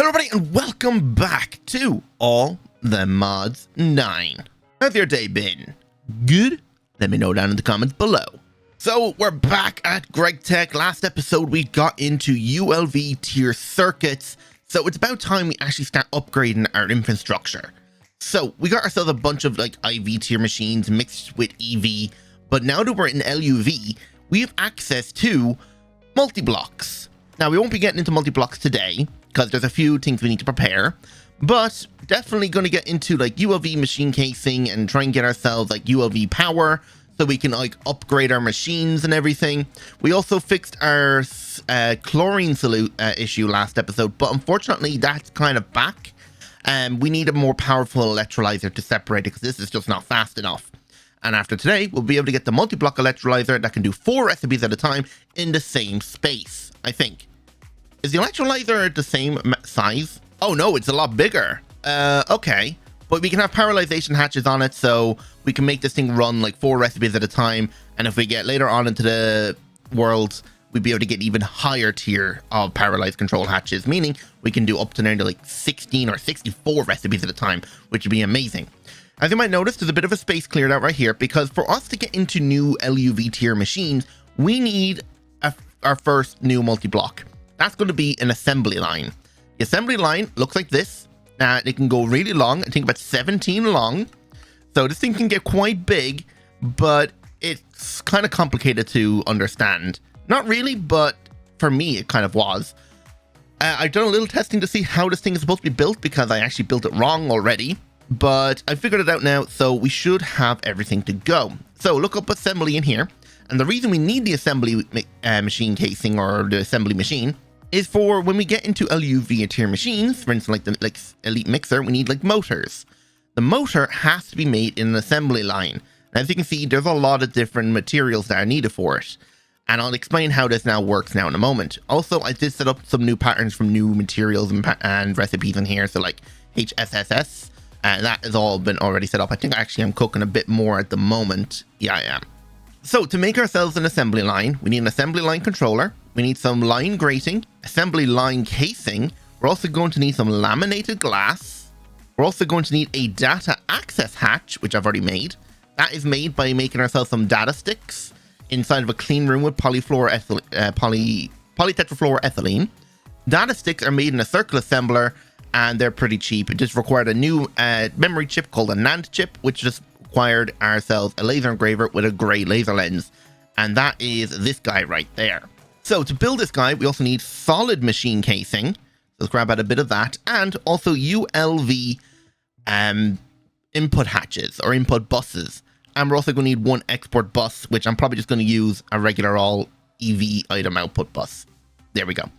Hello everybody and welcome back to All the Mods 9. How's your day been? Good? Let me know down in the comments below. So we're back at GregTech. Last episode we got into ULV tier circuits, so it's about time we actually start upgrading our infrastructure. So we got ourselves a bunch of like IV tier machines mixed with EV, but now that we're in LUV, we have access to multiblocks. Now we won't be getting into multiblocks today, because there's a few things we need to prepare, but definitely going to get into like ULV machine casing and try and get ourselves like ULV power so we can like upgrade our machines and everything. We also fixed our chlorine issue last episode, but unfortunately that's kind of back. We need a more powerful electrolyzer to separate it because this is just not fast enough. And after today, we'll be able to get the multi-block electrolyzer that can do 4 recipes at a time in the same space, I think. Is the electrolyzer the same size? Oh no, it's a lot bigger. Okay. But we can have paralyzation hatches on it, so we can make this thing run like 4 recipes at a time. And if we get later on into the world, we'd be able to get even higher tier of paralyzed control hatches, meaning we can do up to nearly like 16 or 64 recipes at a time, which would be amazing. As you might notice, there's a bit of a space cleared out right here, because for us to get into new LUV tier machines, we need our first new multi-block. That's going to be an assembly line. The assembly line looks like this. It can go really long. I think about 17 long. So this thing can get quite big, but it's kind of complicated to understand. Not really, but for me, it kind of was. I've done a little testing to see how this thing is supposed to be built, because I actually built it wrong already. But I figured it out now, so we should have everything to go. So look up assembly in here. And the reason we need the assembly machine casing, or the assembly machine, is for when we get into LUV tier machines. For instance, like the Elite Mixer, we need like motors. The motor has to be made in an assembly line. And as you can see, there's a lot of different materials that are needed for it. And I'll explain how this now works now in a moment. Also, I did set up some new patterns from new materials and recipes in here. So like HSSS, and that has all been already set up. I think actually I'm cooking a bit more at the moment. Yeah, I am. So to make ourselves an assembly line, we need an assembly line controller. We need some line grating, assembly line casing. We're also going to need some laminated glass. We're also going to need a data access hatch, which I've already made. That is made by making ourselves some data sticks inside of a clean room with polytetrafluoroethylene. Data sticks are made in a circle assembler, and they're pretty cheap. It just required a new memory chip called a NAND chip, which just required ourselves a laser engraver with a gray laser lens. And that is this guy right there. So to build this guy, we also need solid machine casing. Let's grab out a bit of that. And also ULV input hatches or input buses. And we're also going to need 1 export bus, which I'm probably just going to use a regular all EV item output bus. There we go.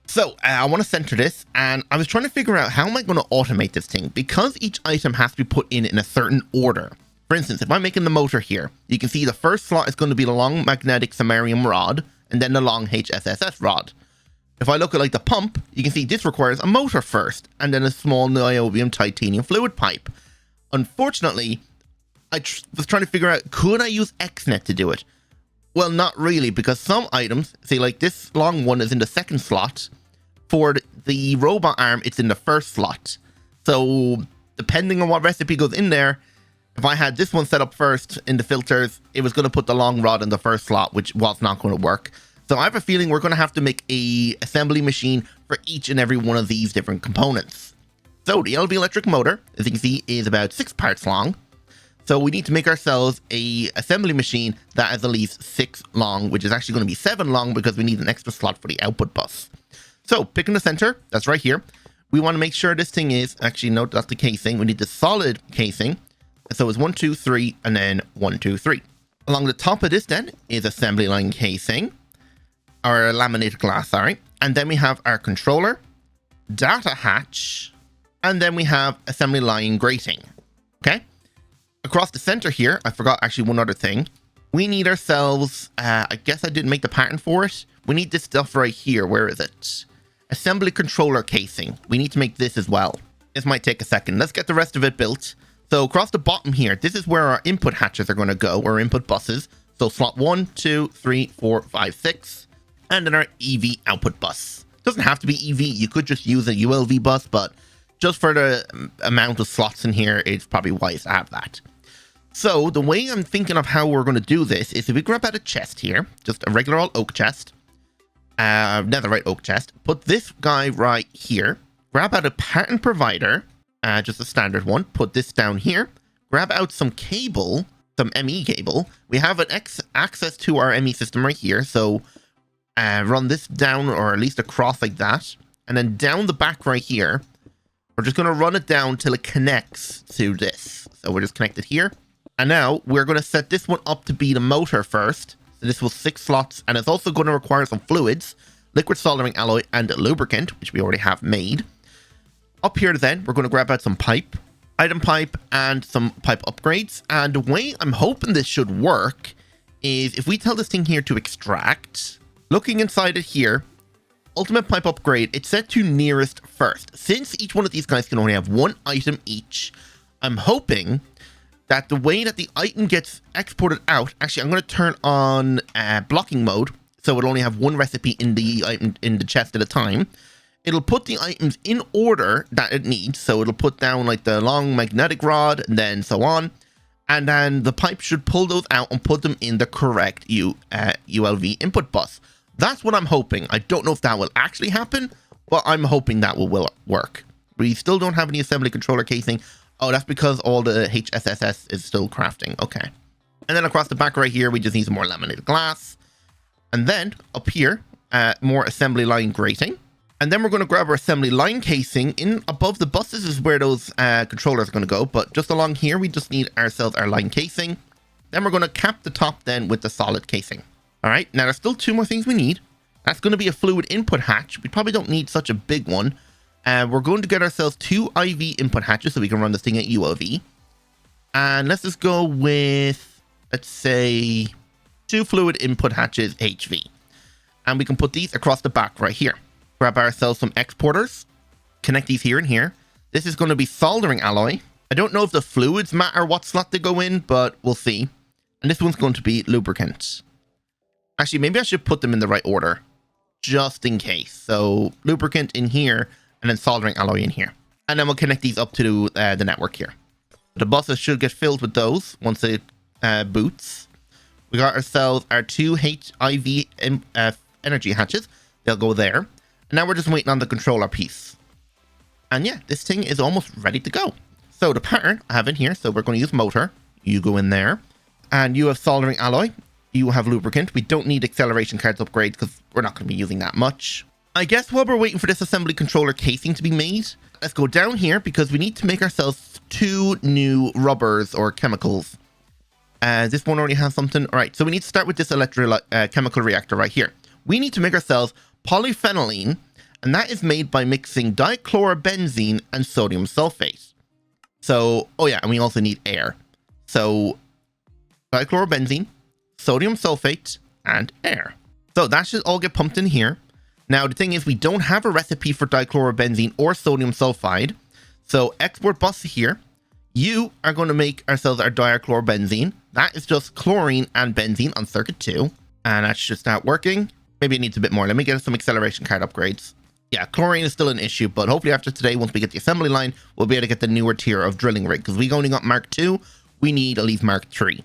So I want to center this, and I was trying to figure out how am I going to automate this thing, because each item has to be put in a certain order. For instance, if I'm making the motor here, you can see the first slot is going to be the long magnetic samarium rod, and then the long HSSS rod. If I look at like the pump, you can see this requires a motor first, and then a small niobium titanium fluid pipe. Unfortunately, I was trying to figure out, could I use XNet to do it? Well, not really, because some items, say like this long one is in the second slot. For the robot arm, it's in the first slot. So depending on what recipe goes in there, if I had this one set up first in the filters, it was going to put the long rod in the first slot, which was not going to work. So I have a feeling we're going to have to make a assembly machine for each and every one of these different components. So the LV electric motor, as you can see, is about 6 parts long. So we need to make ourselves a assembly machine that is at least 6 long, which is actually going to be 7 long because we need an extra slot for the output bus. So picking the center, that's right here. We want to make sure this thing is, actually no, that's the casing. We need the solid casing. So it's 1, 2, 3, and then 1, 2, 3. Along the top of this then is assembly line casing, or laminated glass, sorry. And then we have our controller, data hatch, and then we have assembly line grating. Okay. Across the center here, I forgot actually one other thing. We need ourselves, I guess I didn't make the pattern for it. We need this stuff right here. Where is it? Assembly controller casing. We need to make this as well. This might take a second. Let's get the rest of it built. So across the bottom here, this is where our input hatches are going to go, or input buses. So slot 1, 2, 3, 4, 5, 6, and then our EV output bus. Doesn't have to be EV. You could just use a ULV bus, but just for the amount of slots in here, it's probably wise to have that. So the way I'm thinking of how we're going to do this is if we grab out a chest here, just a regular old oak chest, netherite oak chest, put this guy right here, grab out a pattern provider, just a standard one, put this down here, grab out some cable, some ME cable. We have an access to our ME system right here, so run this down or at least across like that, and then down the back right here, we're just going to run it down till it connects to this. So we're just connected here. And now we're going to set this one up to be the motor first. So this will 6 slots, and it's also going to require some fluids, liquid soldering alloy, and a lubricant, which we already have made. Up here then, we're going to grab out some pipe, item pipe, and some pipe upgrades. And the way I'm hoping this should work is if we tell this thing here to extract, looking inside it here, ultimate pipe upgrade, it's set to nearest first. Since each one of these guys can only have 1 item each, I'm hoping that the way that the item gets exported out, actually I'm going to turn on blocking mode, so it'll only have 1 recipe in the item in the chest at a time. It'll put the items in order that it needs, so it'll put down like the long magnetic rod and then so on, and then the pipe should pull those out and put them in the correct ULV input bus. That's what I'm hoping. I don't know if that will actually happen, but I'm hoping that will work. We still don't have any assembly controller casing. Oh, that's because all the HSSS is still crafting. Okay. And then across the back right here, we just need some more laminated glass. And then up here, more assembly line grating. And then we're going to grab our assembly line casing. In above the buses is where those controllers are going to go. But just along here, we just need ourselves our line casing. Then we're going to cap the top then with the solid casing. All right. Now, there's still 2 more things we need. That's going to be a fluid input hatch. We probably don't need such a big one. We're going to get ourselves 2 IV input hatches so we can run this thing at ULV. And let's just go with, let's say, 2 fluid input hatches HV. And we can put these across the back right here. Grab ourselves some exporters. Connect these here and here. This is going to be soldering alloy. I don't know if the fluids matter what slot they go in, but we'll see. And this one's going to be lubricant. Actually, maybe I should put them in the right order, just in case. So lubricant in here, and then soldering alloy in here. And then we'll connect these up to the network here. The buses should get filled with those once it boots. We got ourselves our 2 HIV energy hatches. They'll go there. And now we're just waiting on the controller piece. And yeah, this thing is almost ready to go. So the pattern I have in here. So we're going to use motor. You go in there. And you have soldering alloy. You have lubricant. We don't need acceleration cards upgrades because we're not going to be using that much. I guess while we're waiting for this assembly controller casing to be made, let's go down here because we need to make ourselves 2 new rubbers or chemicals. This one already has something. All right, so we need to start with this chemical reactor right here. We need to make ourselves polyphenylene, and that is made by mixing dichlorobenzene and sodium sulfate. So, oh yeah, and we also need air. So, dichlorobenzene, sodium sulfate, and air. So that should all get pumped in here. Now, the thing is, we don't have a recipe for dichlorobenzene or sodium sulfide. So export bus here. You are going to make ourselves our dichlorobenzene. That is just chlorine and benzene on circuit 2. And that should start working. Maybe it needs a bit more. Let me get some acceleration card upgrades. Yeah, chlorine is still an issue, but hopefully after today, once we get the assembly line, we'll be able to get the newer tier of drilling rig. Because we only got Mark 2, we need at least Mark 3.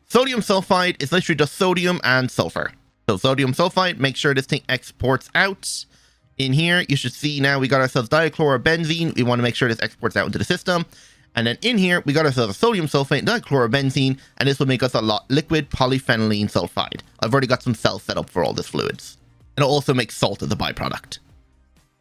Sodium sulfide is literally just sodium and sulfur. So sodium sulfide, make sure this thing exports out. In here, you should see now we got ourselves dichlorobenzene. We want to make sure this exports out into the system. And then in here, we got ourselves a sodium sulfate, dichlorobenzene, and this will make us a liquid polyphenylene sulfide. I've already got some cells set up for all this fluids. It'll also make salt as a byproduct.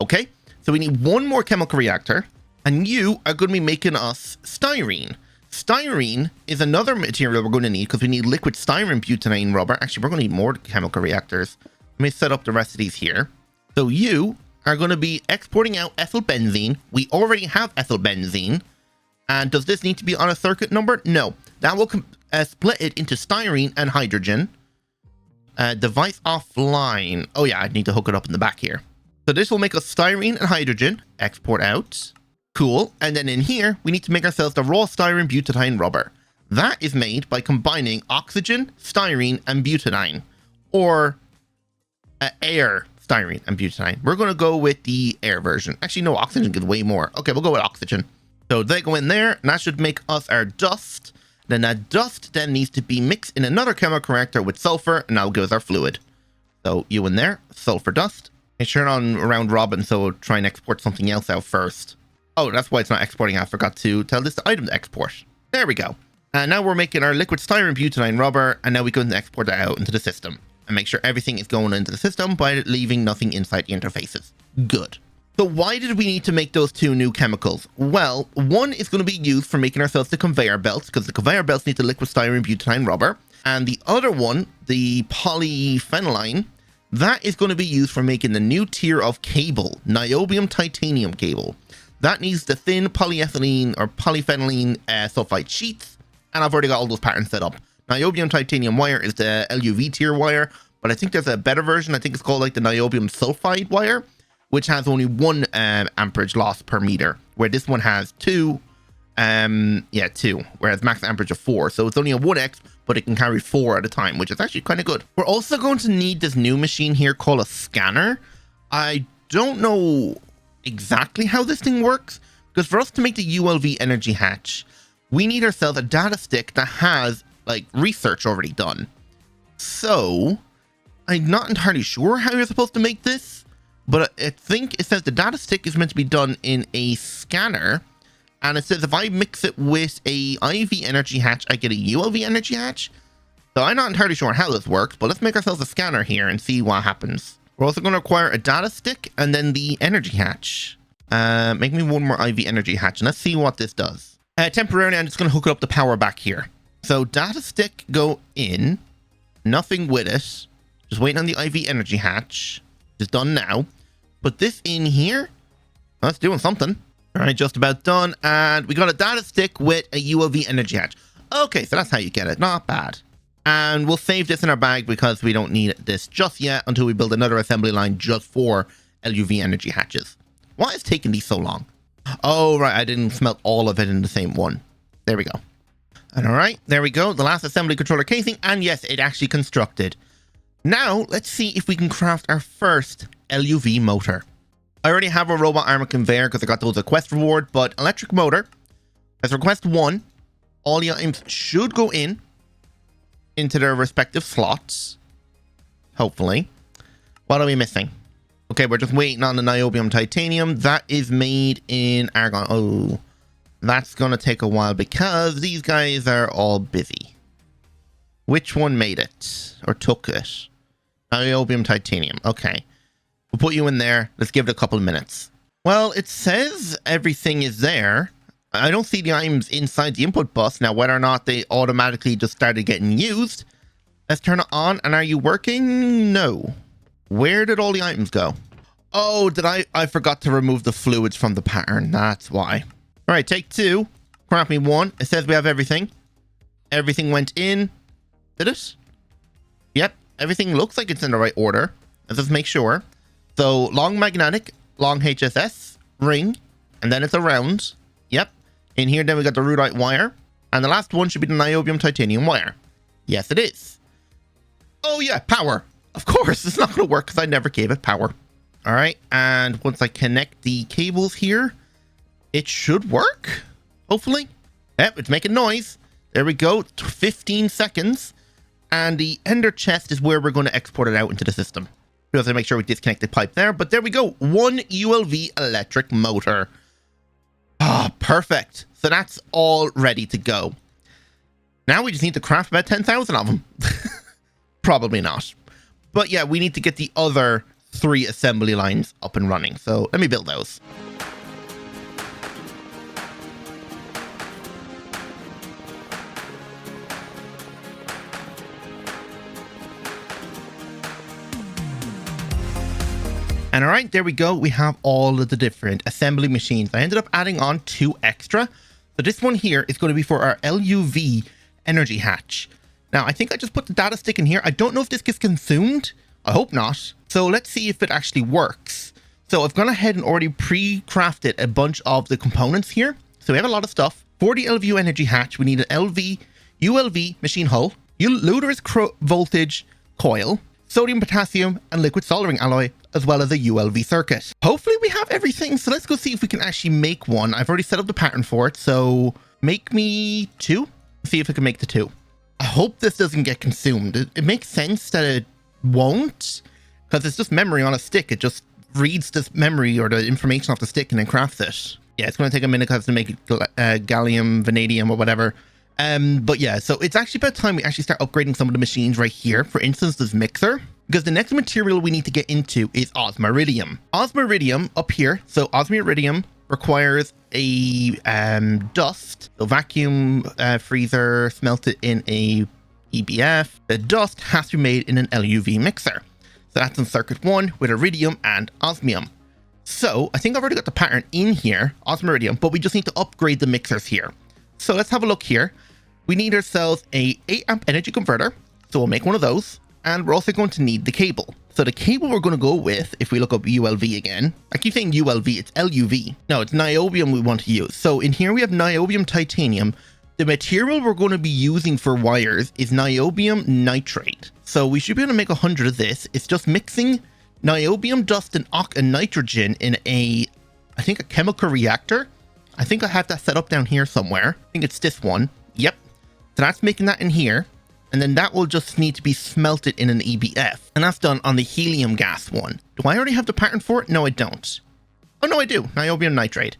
Okay, so we need 1 more chemical reactor, and you are going to be making us styrene. Styrene is another material we're going to need because we need liquid styrene butadiene rubber. Actually, we're going to need more chemical reactors. Let me set up the rest of these here. So you are going to be exporting out ethyl benzene. We already have ethyl benzene. And does this need to be on a circuit number? No. That will split it into styrene and hydrogen. Device offline. Oh yeah, I need to hook it up in the back here. So this will make us styrene and hydrogen. Export out. Cool. And then in here, we need to make ourselves the raw styrene butadiene rubber. That is made by combining oxygen, styrene, and butadiene. Or air styrene and butadiene. We're going to go with the air version. Actually, no, oxygen gives way more. Okay, we'll go with oxygen. So they go in there, and that should make us our dust. Then that dust then needs to be mixed in another chemical reactor with sulfur, and that'll give us our fluid. So you in there, sulfur dust. Make sure on around Robin, so we'll try and export something else out first. Oh, that's why it's not exporting. I forgot to tell this item to export. There we go. And now we're making our liquid styrene butadiene rubber, and now we can export that out into the system and make sure everything is going into the system by leaving nothing inside the interfaces. Good. So why did we need to make those two new chemicals? Well, one is going to be used for making ourselves the conveyor belts, because the conveyor belts need the liquid styrene butadiene rubber. And the other one, the polyphenylene, that is going to be used for making the new tier of cable, niobium titanium cable. That needs the thin polyethylene or polyphenylene sulfide sheets, and I've already got all those patterns set up. Niobium titanium wire is the LUV tier wire, but I think there's a better version. I think it's called like the niobium sulfide wire, which has only 1 amperage loss per meter, where this one has 2, whereas max amperage of 4. So it's only a 1x, but it can carry 4 at a time, which is actually kind of good. We're also going to need this new machine here called a scanner. I don't know exactly how this thing works, because for us to make the ULV energy hatch, we need ourselves a data stick that has like research already done. So I'm not entirely sure how you're supposed to make this, but I think it says the data stick is meant to be done in a scanner, and it says if I mix it with a IV energy hatch, I get a ULV energy hatch. So I'm not entirely sure how this works, but let's make ourselves a scanner here and see what happens. We're also going to acquire a data stick and then the energy hatch. Make me 1 more IV energy hatch, and let's see what this does. Temporarily, I'm just going to hook it up the power back here. So data stick go in, nothing with it. Just waiting on the IV energy hatch. It's done now. Put this in here. That's doing something. All right, just about done. And we got a data stick with a ULV energy hatch. Okay, so that's how you get it. Not bad. And we'll save this in our bag because we don't need this just yet until we build another assembly line just for LUV energy hatches. Why is taking these so long? Oh, right. I didn't smelt all of it in the same one. There we go. And all right, there we go. The last assembly controller casing. And yes, it actually constructed. Now, let's see if we can craft our first LUV motor. I already have a robot armor conveyor because I got those at quest reward, but electric motor, as request 1, all the items should go into their respective slots. Hopefully. What are we missing? Okay, we're just waiting on the niobium titanium. That is made in argon. Oh, that's going to take a while because these guys are all busy. Which one made it? Or took it? Niobium titanium. Okay. We'll put you in there. Let's give it a couple of minutes. Well, it says everything is there. I don't see the items inside the input bus. Now, whether or not they automatically just started getting used. Let's turn it on. And are you working? No. Where did all the items go? Oh, I forgot to remove the fluids from the pattern. That's why. All right, take 2. Craft me 1. It says we have everything. Everything went in. Did it? Yep. Everything looks like it's in the right order. Let's just make sure. So long magnetic, long HSS, ring, and then it's a round. Yep. In here, then we got the rudite wire. And the last one should be the niobium titanium wire. Yes, it is. Oh, yeah, power. Of course, it's not going to work because I never gave it power. All right. And once I connect the cables here, it should work. Hopefully. Yep, it's making noise. There we go. 15 seconds. And the ender chest is where we're going to export it out into the system. We have to make sure we disconnect the pipe there. But there we go. 1 ULV electric motor. Ah, perfect. So that's all ready to go. Now we just need to craft about 10,000 of them. Probably not. But yeah, we need to get the other 3 assembly lines up and running. So let me build those. And all right, there we go. We have all of the different assembly machines. I ended up adding on 2 extra. So this one here is going to be for our LUV energy hatch. Now, I think I just put the data stick in here. I don't know if this gets consumed. I hope not. So let's see if it actually works. So I've gone ahead and already pre-crafted a bunch of the components here. So we have a lot of stuff. For the LV energy hatch, we need an ULV machine hull, Luder's voltage coil, sodium, potassium, and liquid soldering alloy, as well as a ULV circuit. Hopefully we have everything, so let's go see if we can actually make one. I've already set up the pattern for it, so make me 2. See if I can make the 2. I hope this doesn't get consumed. It makes sense that it won't, because it's just memory on a stick. It just reads this memory or the information off the stick and then crafts it. Yeah, it's going to take a minute because to make it gallium, vanadium, or whatever. But yeah, so it's actually about time we actually start upgrading some of the machines right here. For instance, this mixer, because the next material we need to get into is osmiridium. Osmiridium up here. So osmiridium requires a dust. So vacuum freezer, smelt it in a EBF. The dust has to be made in an LUV mixer. So that's in circuit 1 with iridium and osmium. So I think I've already got the pattern in here, osmiridium, but we just need to upgrade the mixers here. So let's have a look here. We need ourselves a 8 amp energy converter. So we'll make one of those. And we're also going to need the cable. So the cable we're going to go with, if we look up ULV again, I keep saying ULV, it's LUV. No, it's niobium we want to use. So in here we have niobium titanium. The material we're going to be using for wires is niobium nitrate. So we should be able to make 100 of this. It's just mixing niobium dust and nitrogen in I think a chemical reactor. I think I have that set up down here somewhere. I think it's this one. Yep. So that's making that in here. And then that will just need to be smelted in an EBF. And that's done on the helium gas one. Do I already have the pattern for it? No, I don't. Oh, no, I do. Niobium nitrate.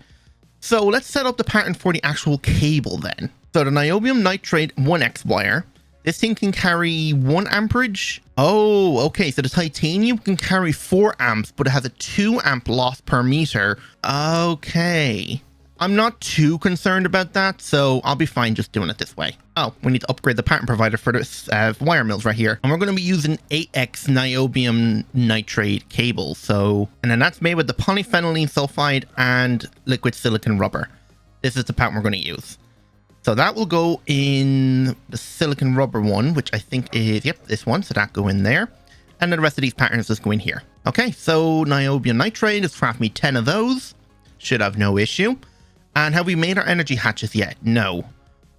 So let's set up the pattern for the actual cable then. So the niobium nitrate 1X wire. This thing can carry 1 amperage. Oh, okay. So the titanium can carry 4 amps, but it has a 2 amp loss per meter. Okay. I'm not too concerned about that, so I'll be fine just doing it this way. Oh, we need to upgrade the pattern provider for this wire mills right here. And we're going to be using 8X niobium nitrate cable. So, and then that's made with the polyphenylene sulfide and liquid silicon rubber. This is the pattern we're going to use. So that will go in the silicon rubber one, which I think is, yep, this one. So that go in there. And then the rest of these patterns just go in here. Okay, so niobium nitrate, let's craft me 10 of those. Should have no issue. And have we made our energy hatches yet? No.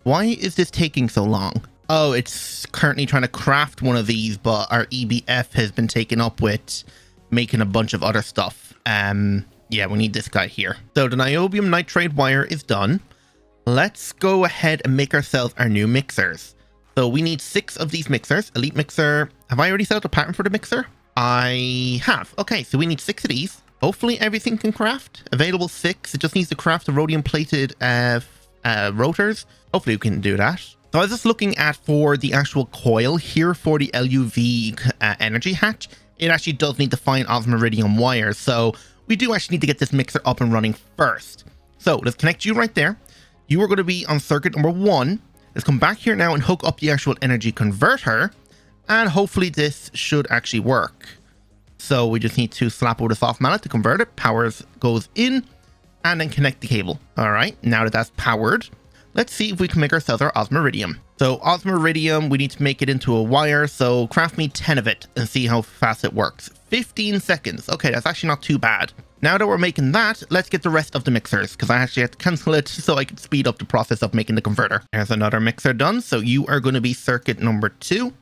Why is this taking so long? Oh, it's currently trying to craft one of these, but our EBF has been taken up with making a bunch of other stuff. Yeah, we need this guy here. So the niobium nitrate wire is done. Let's go ahead and make ourselves our new mixers. So we need 6 of these mixers. Elite mixer. Have I already set up the pattern for the mixer? I have. Okay, so we need 6 of these. Hopefully everything can craft. Available 6. It just needs to craft the rhodium plated rotors. Hopefully we can do that. So I was just looking at for the actual coil here for the LUV energy hatch. It actually does need to find osmiridium wires. So we do actually need to get this mixer up and running first. So let's connect you right there. You are going to be on circuit number 1. Let's come back here now and hook up the actual energy converter. And hopefully this should actually work. So we just need to slap over the soft mallet to convert it. Powers goes in and then connect the cable. All right, now that that's powered, let's see if we can make ourselves our osmiridium. So osmiridium, we need to make it into a wire. So craft me 10 of it and see how fast it works. 15 seconds. Okay, that's actually not too bad. Now that we're making that, let's get the rest of the mixers because I actually have to cancel it so I can speed up the process of making the converter. There's another mixer done. So you are going to be circuit number 2.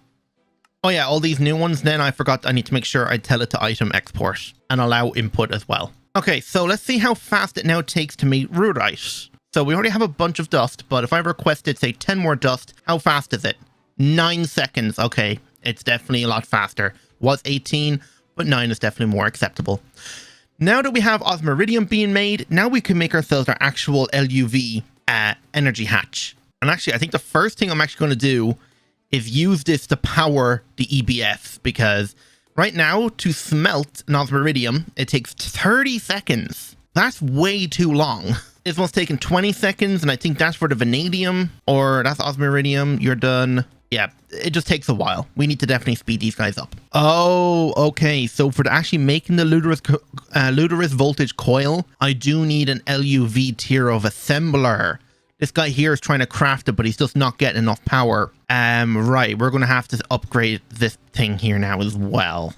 Oh yeah, all these new ones then, I forgot I need to make sure I tell it to item export and allow input as well. Okay, so let's see how fast it now takes to make rudite. So we already have a bunch of dust, but if I requested, say, 10 more dust, how fast is it? 9 seconds. Okay, it's definitely a lot faster. Was 18, but 9 is definitely more acceptable. Now that we have osmiridium being made, now we can make ourselves our actual LUV energy hatch. And actually, I think the first thing I'm actually going to do is use this to power the EBFs, because right now to smelt an osmiridium, it takes 30 seconds. That's way too long. This one's taking 20 seconds, and I think that's for the vanadium, or that's osmiridium. You're done. Yeah, it just takes a while. We need to definitely speed these guys up. Oh, okay. So for actually making the Ludorus voltage coil, I do need an LUV tier of assembler. This guy here is trying to craft it, but he's just not getting enough power. Right, we're going to have to upgrade this thing here now as well.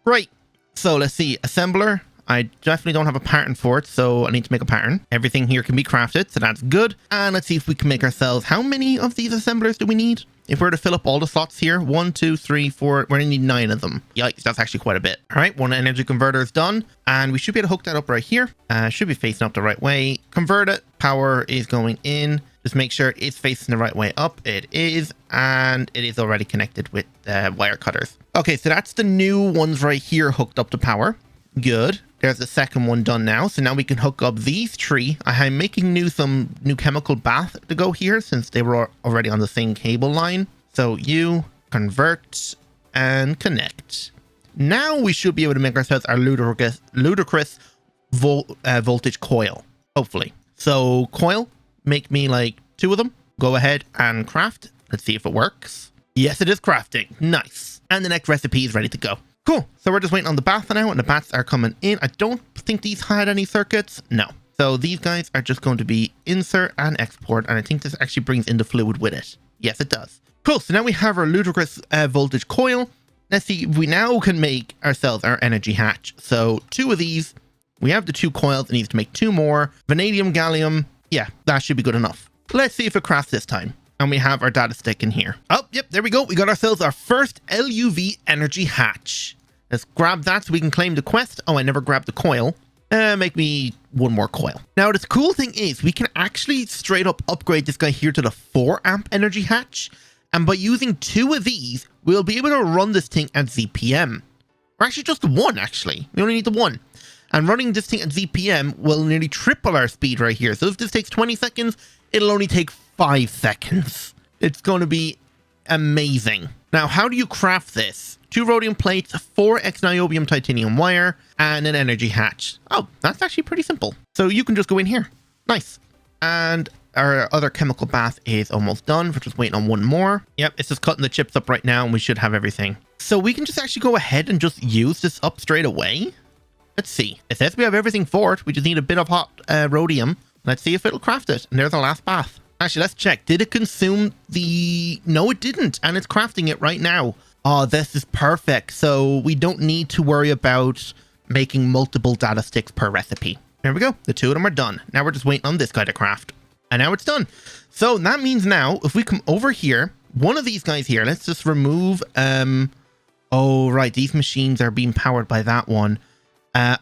Right, so let's see. Assembler. I definitely don't have a pattern for it, so I need to make a pattern. Everything here can be crafted, so that's good. And let's see if we can make ourselves... How many of these assemblers do we need? If we're to fill up all the slots here, 1, 2, 3, 4, we're gonna need 9 of them. Yikes, that's actually quite a bit. All right, one energy converter is done, and we should be able to hook that up right here. Should be facing up the right way. Convert it. Power is going in. Just make sure it's facing the right way up. It is, and it is already connected with wire cutters. Okay, so that's the new ones right here hooked up to power. Good. There's the second one done now. So now we can hook up these 3. I'm making some new chemical bath to go here since they were already on the same cable line. So you convert and connect. Now we should be able to make ourselves our ludicrous voltage coil, hopefully. So coil, make me like 2 of them. Go ahead and craft. Let's see if it works. Yes, it is crafting. Nice. And the next recipe is ready to go. Cool. So we're just waiting on the bath now, and the baths are coming in. I don't think these had any circuits. No. So these guys are just going to be insert and export, and I think this actually brings in the fluid with it. Yes, it does. Cool. So now we have our ludicrous voltage coil. Let's see if we now can make ourselves our energy hatch. So 2 of these. We have the 2 coils. It needs to make 2 more. Vanadium, gallium. Yeah, that should be good enough. Let's see if it crafts this time. And we have our data stick in here. Oh, yep, there we go. We got ourselves our first LUV energy hatch. Let's grab that so we can claim the quest. Oh, I never grabbed the coil. Make me 1 more coil. Now, the cool thing is we can actually straight up upgrade this guy here to the 4 amp energy hatch. And by using 2 of these, we'll be able to run this thing at ZPM. Or actually just 1, actually. We only need the 1. And running this thing at ZPM will nearly triple our speed right here. So if this takes 20 seconds, it'll only take 5 seconds. It's going to be amazing. Now, how do you craft this? 2 rhodium plates, 4x niobium titanium wire, and an energy hatch. Oh, that's actually pretty simple. So you can just go in here. Nice. And our other chemical bath is almost done. We're just waiting on 1 more. Yep, it's just cutting the chips up right now, and we should have everything. So we can just actually go ahead and just use this up straight away. Let's see. It says we have everything for it. We just need a bit of hot rhodium. Let's see if it'll craft it. And there's our last bath. Actually, let's check. Did it consume the... No, it didn't. And it's crafting it right now. Oh, this is perfect. So we don't need to worry about making multiple data sticks per recipe. There we go. The 2 of them are done. Now we're just waiting on this guy to craft. And now it's done. So that means now, if we come over here, one of these guys here, let's just remove... Oh, right. These machines are being powered by that one.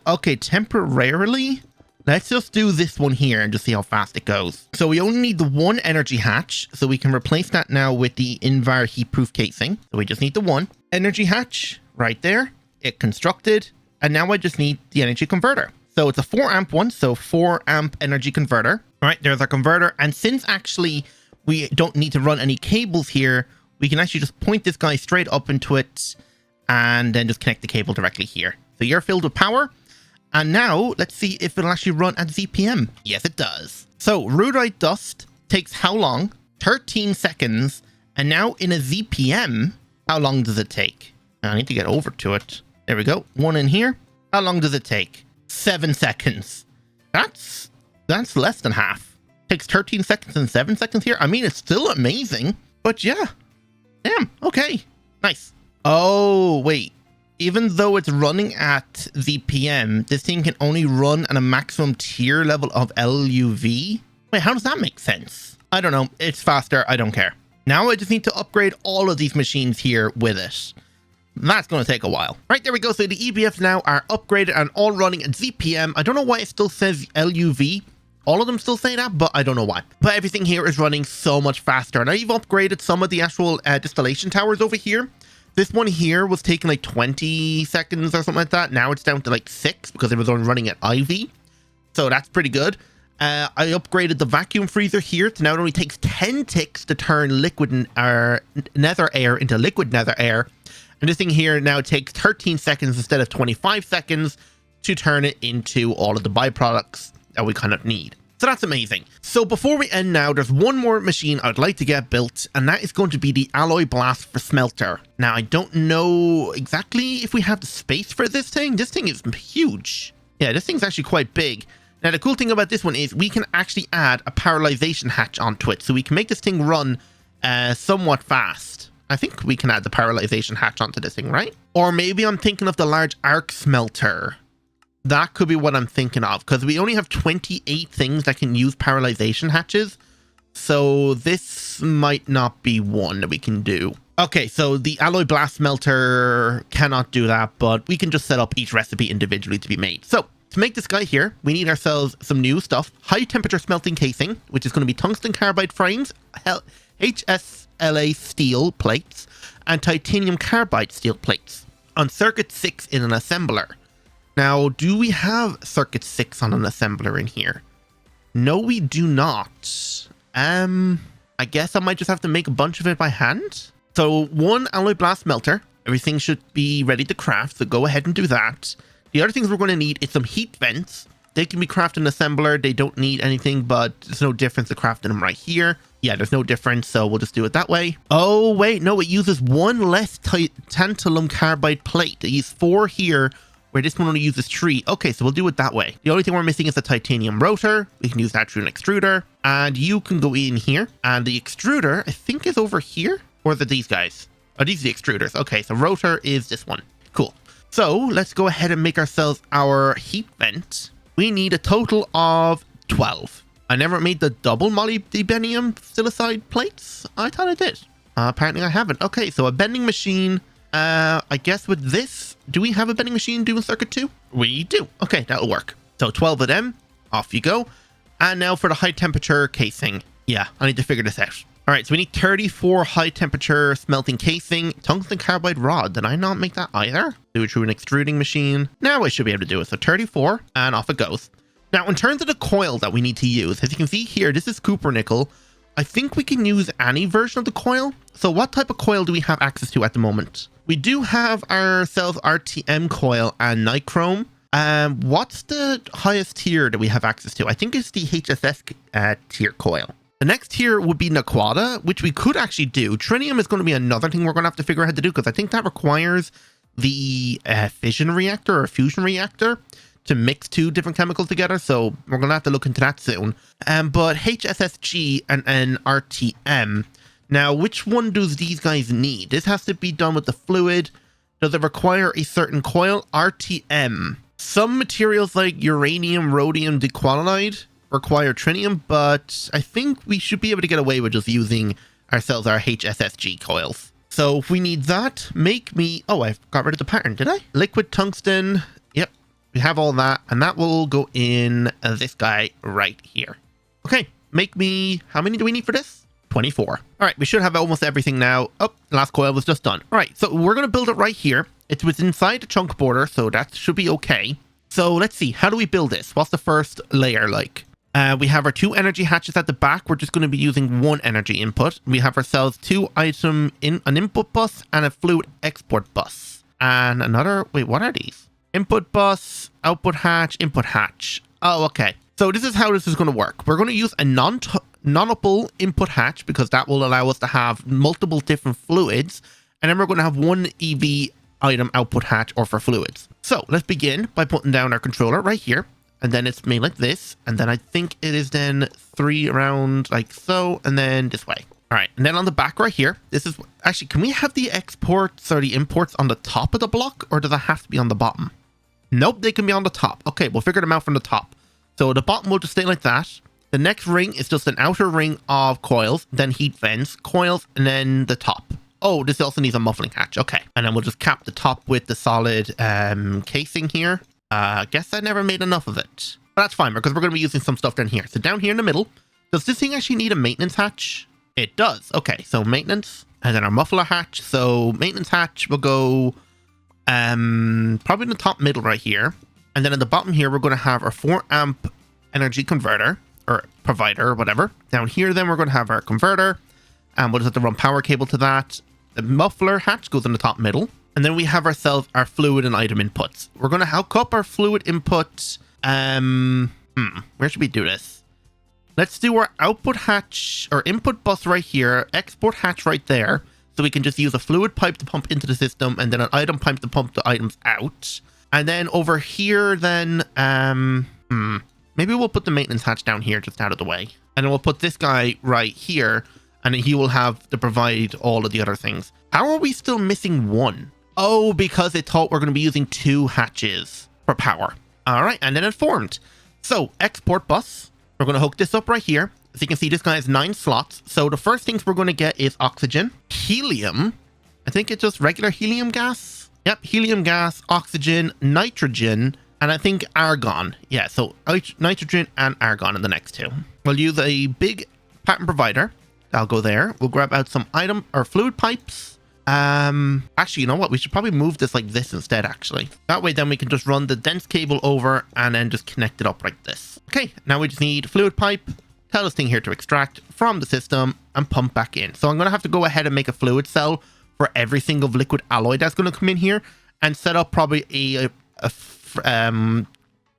Okay, temporarily... Let's just do this one here and just see how fast it goes. So we only need the 1 energy hatch. So we can replace that now with the Invar heat-proof casing. So we just need the 1 energy hatch right there. It constructed. And now I just need the energy converter. So it's a 4 amp one. So 4 amp energy converter. All right, there's our converter. And since actually we don't need to run any cables here, we can actually just point this guy straight up into it and then just connect the cable directly here. So you're filled with power. And now, let's see if it'll actually run at ZPM. Yes, it does. So, rudite dust takes how long? 13 seconds. And now in a ZPM, how long does it take? I need to get over to it. There we go. 1 in here. How long does it take? 7 seconds. That's less than half. Takes 13 seconds and 7 seconds here. I mean, it's still amazing. But yeah. Damn. Okay. Nice. Oh, wait. Even though it's running at ZPM, this thing can only run at a maximum tier level of LUV. Wait, how does that make sense? I don't know. It's faster. I don't care. Now I just need to upgrade all of these machines here with it. That's going to take a while. Right, there we go. So the EBFs now are upgraded and all running at ZPM. I don't know why it still says LUV. All of them still say that, but I don't know why. But everything here is running so much faster. And I've upgraded some of the actual distillation towers over here. This one here was taking like 20 seconds or something like that. Now it's down to like 6 because it was only running at IV. So that's pretty good. I upgraded the vacuum freezer here to now it only takes 10 ticks to turn liquid nether air into liquid nether air. And this thing here now takes 13 seconds instead of 25 seconds to turn it into all of the byproducts that we kind of need. So that's amazing. So before we end now, there's one more machine I'd like to get built, and that is going to be the alloy blast for smelter. Now, I don't know exactly if we have the space for this thing. This thing is huge. Yeah, this thing's actually quite big. Now, the cool thing about this one is we can actually add a paralyzation hatch onto it, so we can make this thing run somewhat fast. I think we can add the paralyzation hatch onto this thing, right? Or maybe I'm thinking of the large arc smelter. That could be what I'm thinking of, because we only have 28 things that can use paralyzation hatches. So this might not be one that we can do. Okay, so the alloy blast smelter cannot do that, but we can just set up each recipe individually to be made. So to make this guy here, we need ourselves some new stuff. High temperature smelting casing, which is going to be tungsten carbide frames, HSLA steel plates, and titanium carbide steel plates on circuit 6 in an assembler. Now, do we have circuit 6 on an assembler in here? No, we do not. I guess I might just have to make a bunch of it by hand. So one alloy blast melter. Everything should be ready to craft, so go ahead and do that. The other things we're going to need is some heat vents. They can be crafted in assembler. They don't need anything, but there's no difference to crafting them right here. Yeah, there's no difference, so we'll just do it that way. Oh, wait, no, it uses one less tantalum carbide plate. It uses 4 here, where this one only uses 3. Okay, so we'll do it that way. The only thing we're missing is the titanium rotor. We can use that through an extruder. And you can go in here. And the extruder, I think, is over here. Or is it these guys? Oh, these are the extruders. Okay, so rotor is this one. Cool. So let's go ahead and make ourselves our heat vent. We need a total of 12. I never made the double molybdenum silicide plates. I thought I did. Apparently I haven't. Okay, so a bending machine. I guess with this, do we have a bending machine doing circuit 2? We do. Okay, that'll work. So 12 of them. Off you go. And now for the high temperature casing. Yeah, I need to figure this out. All right, so we need 34 high temperature smelting casing, tungsten carbide rod. Did I not make that either? Do it through an extruding machine. Now I should be able to do it. So 34 and off it goes. Now, in terms of the coil that we need to use, as you can see here, this is copper nickel. I think we can use any version of the coil. So what type of coil do we have access to at the moment? We do have ourselves RTM coil and nichrome. What's the highest tier that we have access to? I think it's the HSS tier coil. The next tier would be Naquada, which we could actually do. Trinium is going to be another thing we're going to have to figure out how to do, because I think that requires the fission reactor or fusion reactor to mix 2 different chemicals together. So we're going to have to look into that soon. But HSSG and RTM. Now, which one does these guys need? This has to be done with the fluid. Does it require a certain coil? RTM. Some materials like uranium, rhodium dequalide require trinium, but I think we should be able to get away with just using ourselves our HSSG coils. So if we need that, make me... Oh, I got rid of the pattern, did I? Liquid tungsten. Yep, we have all that, and that will go in this guy right here. Okay, make me... How many do we need for this? 24. All right, we should have almost everything now. Oh, the last coil was just done. All right, so we're going to build it right here. It was inside the chunk border, so that should be okay. So let's see, how do we build this? What's the first layer like? We have our 2 energy hatches at the back. We're just going to be using 1 energy input. We have ourselves 2 an input bus and a fluid export bus. And another, wait, what are these? Input bus, output hatch, input hatch. Oh, okay. So this is how this is going to work. We're going to use a non-opal input hatch, because that will allow us to have multiple different fluids. And then we're going to have 1 EV item output hatch or for fluids. So let's begin by putting down our controller right here. And then it's made like this. And then I think it is then 3 around like so. And then this way. All right. And then on the back right here, this is actually, can we have the exports or the imports on the top of the block? Or does it have to be on the bottom? Nope, they can be on the top. Okay, we'll figure them out from the top. So the bottom will just stay like that. The next ring is just an outer ring of coils, then heat vents, coils, and then the top. Oh, this also needs a muffling hatch. Okay. And then we'll just cap the top with the solid casing here. I guess I never made enough of it. But that's fine, because we're going to be using some stuff down here. So down here in the middle, does this thing actually need a maintenance hatch? It does. Okay, so maintenance, and then our muffler hatch. So maintenance hatch will go probably in the top middle right here. And then at the bottom here, we're going to have our 4 amp energy converter, or provider, or whatever. Down here, then we're going to have our converter, and we'll just have to run power cable to that. The muffler hatch goes in the top middle. And then we have ourselves our fluid and item inputs. We're going to hook up our fluid input. Where should we do this? Let's do our output hatch or input bus right here. Export hatch right there. So we can just use a fluid pipe to pump into the system, and then an item pipe to pump the items out. And then over here, then, maybe we'll put the maintenance hatch down here just out of the way. And then we'll put this guy right here, and he will have to provide all of the other things. How are we still missing 1? Oh, because it thought we're going to be using 2 hatches for power. All right, and then it formed. So export bus, we're going to hook this up right here. So you can see this guy has 9 slots. So the first things we're going to get is oxygen, helium. I think it's just regular helium gas. Yep, helium gas, oxygen, nitrogen, and I think argon. Yeah, so nitrogen and argon in the next 2. We'll use a big pattern provider. I'll go there. We'll grab out some item or fluid pipes. Actually, you know what? We should probably move this like this instead, actually. That way, then we can just run the dense cable over and then just connect it up like this. Okay, now we just need fluid pipe. Tell this thing here to extract from the system and pump back in. So I'm going to have to go ahead and make a fluid cell for every single liquid alloy that's going to come in here and set up probably what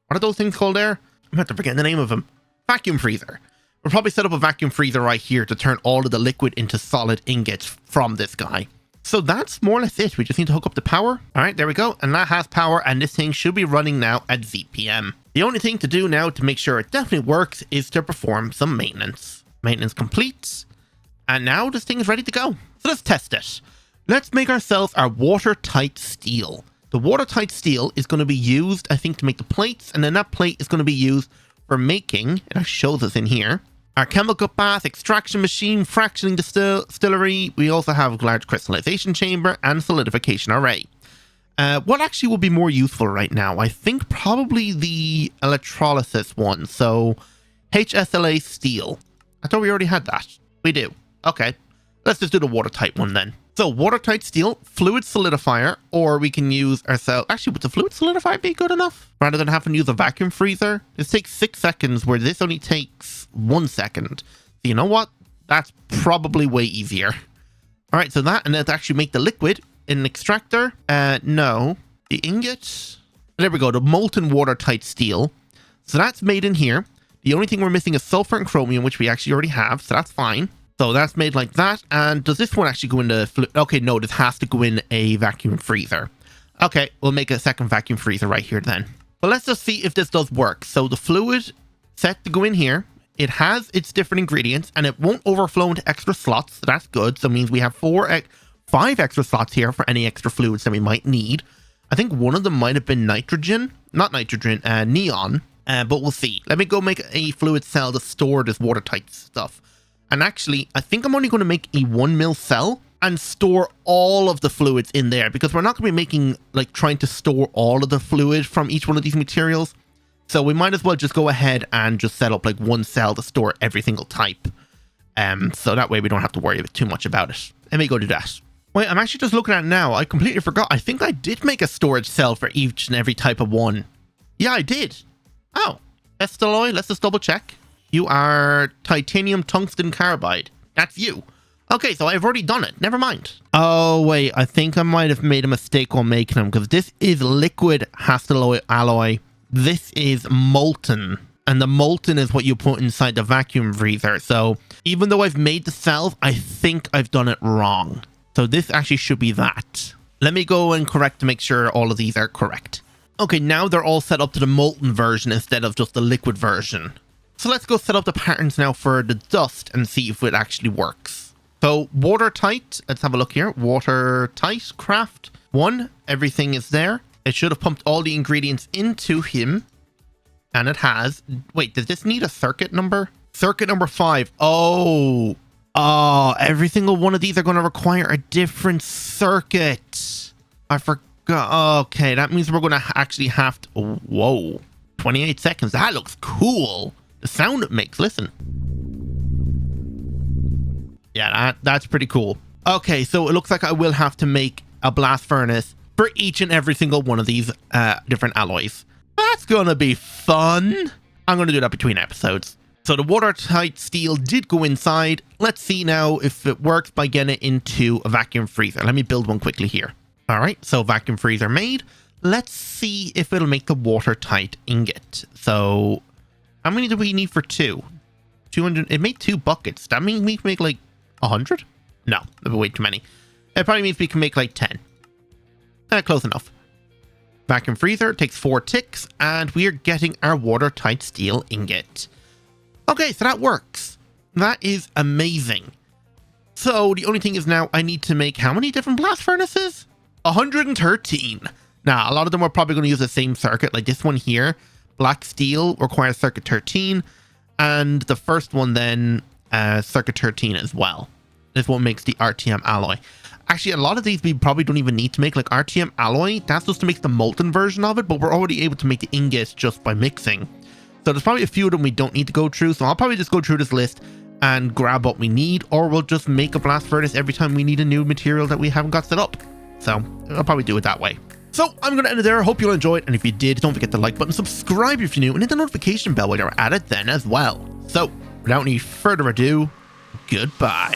are those things called there? I'm going to forget the name of them. Vacuum freezer. We'll probably set up a vacuum freezer right here to turn all of the liquid into solid ingots from this guy. So that's more or less it. We just need to hook up the power. All right, there we go. And that has power, and this thing should be running now at ZPM. The only thing to do now to make sure it definitely works is to perform some maintenance. Maintenance complete. And now this thing is ready to go. So let's test it. Let's make ourselves our watertight steel. The watertight steel is going to be used, I think, to make the plates, and then that plate is going to be used for making, it actually shows us in here, our chemical bath, extraction machine, fractioning distillery. We also have a large crystallization chamber and solidification array. What actually will be more useful right now? I think probably the electrolysis one. So HSLA steel. I thought we already had that. We do. Okay. Let's just do the watertight one then. So watertight steel, fluid solidifier, or we can use ourselves. Actually, would the fluid solidifier be good enough? Rather than having to use a vacuum freezer? This takes 6 seconds, where this only takes 1 second. So you know what? That's probably way easier. All right, so that, and then to actually make the liquid in an extractor. No, the ingot. There we go, the molten watertight steel. So that's made in here. The only thing we're missing is sulfur and chromium, which we actually already have, so that's fine. So that's made like that. And does this one actually go in the... Okay, no, this has to go in a vacuum freezer. Okay, we'll make a second vacuum freezer right here then. But let's just see if this does work. So the fluid set to go in here. It has its different ingredients and it won't overflow into extra slots. So that's good. So it means we have 5 extra slots here for any extra fluids that we might need. I think one of them might have been nitrogen. Not nitrogen, neon. But we'll see. Let me go make a fluid cell to store this watertight stuff. And actually, I think I'm only going to make a 1 mil cell and store all of the fluids in there, because we're not going to be making, like, trying to store all of the fluid from each one of these materials. So we might as well just go ahead and just set up like 1 cell to store every single type. So that way we don't have to worry too much about it. Let me go do that. Wait, I'm actually just looking at it now. I completely forgot. I think I did make a storage cell for each and every type of one. Yeah, I did. Oh, Estalloy, let's just double check. You are titanium tungsten carbide. That's you. Okay, so I've already done it. Never mind. Oh, wait. I think I might have made a mistake while making them, because this is liquid Hastelloy alloy. This is molten. And the molten is what you put inside the vacuum freezer. So even though I've made the cells, I think I've done it wrong. So this actually should be that. Let me go and correct to make sure all of these are correct. Okay, now they're all set up to the molten version instead of just the liquid version. So let's go set up the patterns now for the dust and see if it actually works. So watertight, let's have a look here. Watertight craft 1, everything is there. It should have pumped all the ingredients into him. And it has. Wait, does this need a circuit number? Circuit number 5. Oh, every single one of these are going to require a different circuit. I forgot. Okay, that means we're going to actually have to... Whoa, 28 seconds. That looks cool. The sound it makes, listen. Yeah, that's pretty cool. Okay, so it looks like I will have to make a blast furnace for each and every single one of these different alloys. That's gonna be fun. I'm gonna do that between episodes. So the watertight steel did go inside. Let's see now if it works by getting it into a vacuum freezer. Let me build one quickly here. All right, so vacuum freezer made. Let's see if it'll make the watertight ingot. So how many do we need for 2? 200. It made 2 buckets. That means we can make like 100? No, that'd be way too many. It probably means we can make like 10. Close enough. Vacuum freezer takes 4 ticks, and we are getting our watertight steel ingot. Okay, so that works. That is amazing. So the only thing is now I need to make how many different blast furnaces? 113. Now, a lot of them are probably going to use the same circuit, like this one here. Black steel requires circuit 13, and the first one then circuit 13 as well. This one makes the RTM alloy. Actually, a lot of these we probably don't even need to make, like RTM alloy. That's just to make the molten version of it, but we're already able to make the ingots just by mixing. So there's probably a few of them we don't need to go through. So I'll probably just go through this list and grab what we need, or we'll just make a blast furnace every time we need a new material that we haven't got set up. So I'll probably do it that way. So I'm going to end it there. I hope you all enjoyed. And if you did, don't forget the like button, subscribe if you're new, and hit the notification bell while you're at it then as well. So without any further ado, goodbye.